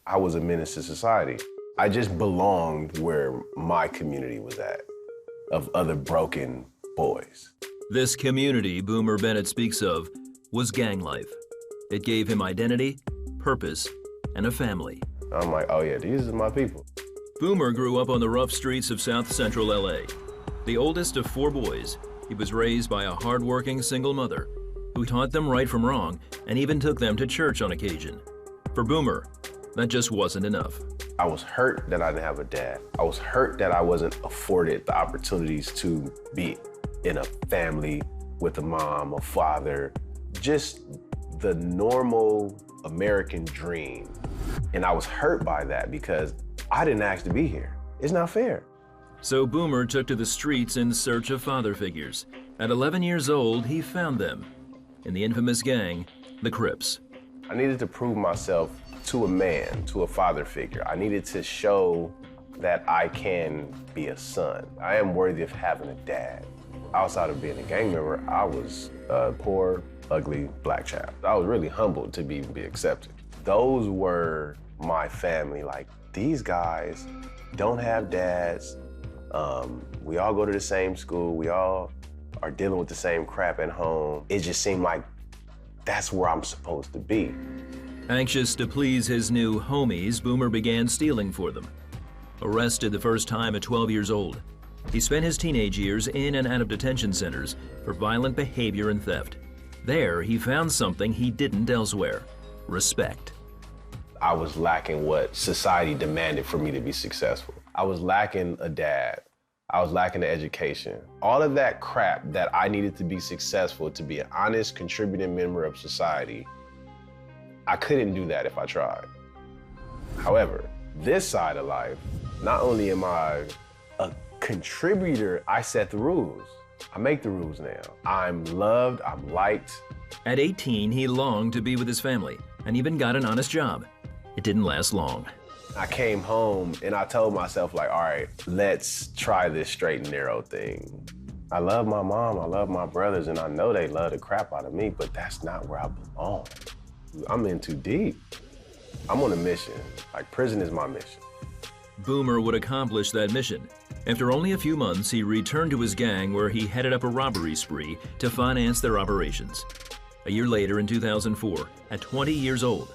I was a menace to society. I just belonged where my community was at, of other broken boys. This community Boomer Bennett speaks of was gang life. It gave him identity, purpose, and a family. I'm like, oh yeah, these are my people. Boomer grew up on the rough streets of South Central LA. The oldest of 4 boys, he was raised by a hard-working single mother who taught them right from wrong and even took them to church on occasion. For Boomer, that just wasn't enough. I was hurt that I didn't have a dad. I was hurt that I wasn't afforded the opportunities to be in a family with a mom, a father, just the normal American dream. And I was hurt by that because I didn't ask to be here. It's not fair. So Boomer took to the streets in search of father figures. At 11 years old, he found them in the infamous gang, the Crips. I needed to prove myself to a man, to a father figure. I needed to show that I can be a son. I am worthy of having a dad. Outside of being a gang member, I was a poor, ugly black child. I was really humbled to be accepted. Those were my family. Like, these guys don't have dads. We all go to the same school. We all are dealing with the same crap at home. It just seemed like that's where I'm supposed to be. Anxious to please his new homies, Boomer began stealing for them. Arrested the first time at 12 years old, he spent his teenage years in and out of detention centers for violent behavior and theft. There, he found something he didn't elsewhere: respect. I was lacking what society demanded for me to be successful. I was lacking a dad. I was lacking an education. All of that crap that I needed to be successful, to be an honest, contributing member of society, I couldn't do that if I tried. However, this side of life, not only am I a contributor, I set the rules. I make the rules now. I'm loved, I'm liked. At 18, he longed to be with his family and even got an honest job. It didn't last long. I came home and I told myself, like, all right, let's try this straight and narrow thing. I love my mom, I love my brothers, and I know they love the crap out of me, but that's not where I belong. I'm in too deep. I'm on a mission. Like, prison is my mission. Boomer would accomplish that mission. After only a few months, he returned to his gang where he headed up a robbery spree to finance their operations. A year later, in 2004, at 20 years old,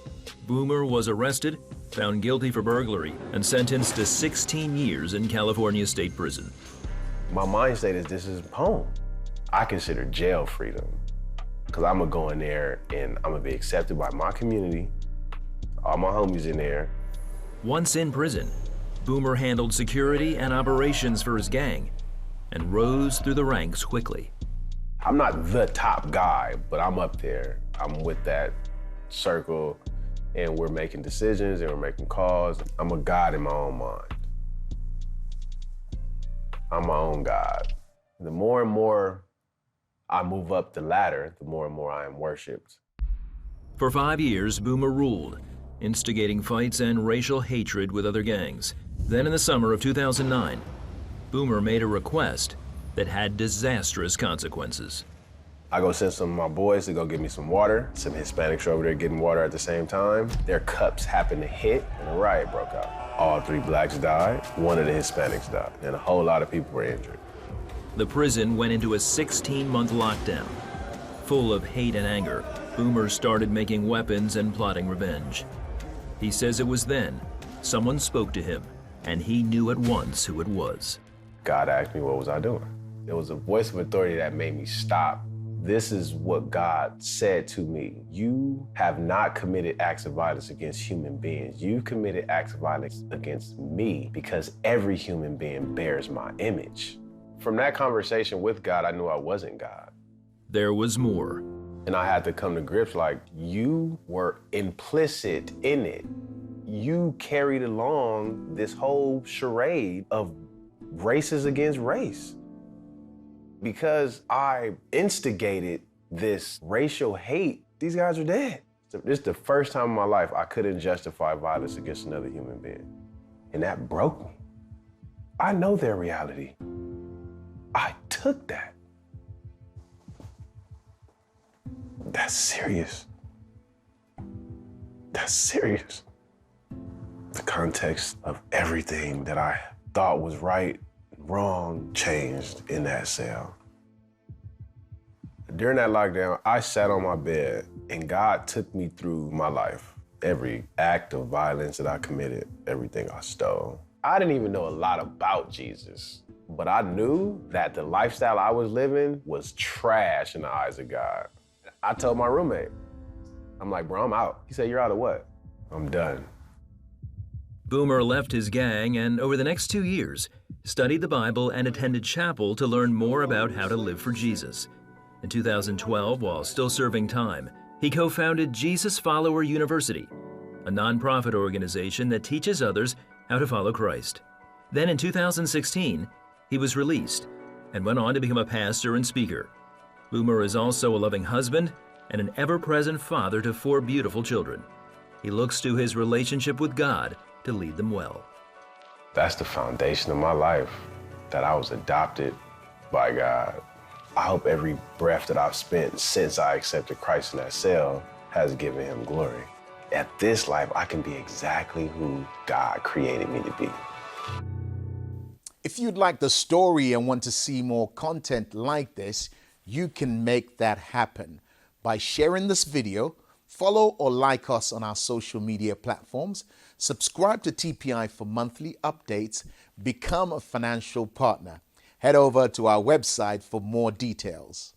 Boomer was arrested, found guilty for burglary, and sentenced to 16 years in California State Prison. My mind state is, this is home. I consider jail freedom, because I'm gonna go in there and I'm gonna be accepted by my community, all my homies in there. Once in prison, Boomer handled security and operations for his gang and rose through the ranks quickly. I'm not the top guy, but I'm up there. I'm with that circle, and we're making decisions and we're making calls. I'm a god in my own mind. I'm my own god. The more and more I move up the ladder, the more and more I am worshipped. For 5 years, Boomer ruled, instigating fights and racial hatred with other gangs. Then in the summer of 2009, Boomer made a request that had disastrous consequences. I go send some of my boys to go get me some water. Some Hispanics are over there getting water at the same time. Their cups happened to hit and a riot broke out. All 3 blacks died, 1 of the Hispanics died, and a whole lot of people were injured. The prison went into a 16-month lockdown. Full of hate and anger, Boomer started making weapons and plotting revenge. He says it was then someone spoke to him, and he knew at once who it was. God asked me, what was I doing? There was a voice of authority that made me stop. This is what God said to me. You have not committed acts of violence against human beings. You've committed acts of violence against me, because every human being bears my image. From that conversation with God, I knew I wasn't God. There was more. And I had to come to grips, like, you were implicit in it. You carried along this whole charade of races against race. Because I instigated this racial hate, these guys are dead. So this is the first time in my life I couldn't justify violence against another human being. And that broke me. I know their reality. I took that. That's serious. That's serious. context of everything that I thought was right and wrong changed in that cell. During that lockdown, I sat on my bed and God took me through my life. Every act of violence that I committed, everything I stole. I didn't even know a lot about Jesus, but I knew that the lifestyle I was living was trash in the eyes of God. I told my roommate, I'm like, bro, I'm out. He said, you're out of what? I'm done. Boomer left his gang and over the next 2 years, studied the Bible and attended chapel to learn more about how to live for Jesus. In 2012, while still serving time, he co-founded Jesus Follower University, a nonprofit organization that teaches others how to follow Christ. Then in 2016, he was released and went on to become a pastor and speaker. Boomer is also a loving husband and an ever-present father to 4 beautiful children. He looks to his relationship with God to lead them well. That's the foundation of my life, that I was adopted by God. I hope every breath that I've spent since I accepted Christ in that cell has given him glory. At this life, I can be exactly who God created me to be. If you'd like the story and want to see more content like this, you can make that happen by sharing this video, follow or like us on our social media platforms, subscribe to TPI for monthly updates, become a financial partner. Head over to our website for more details.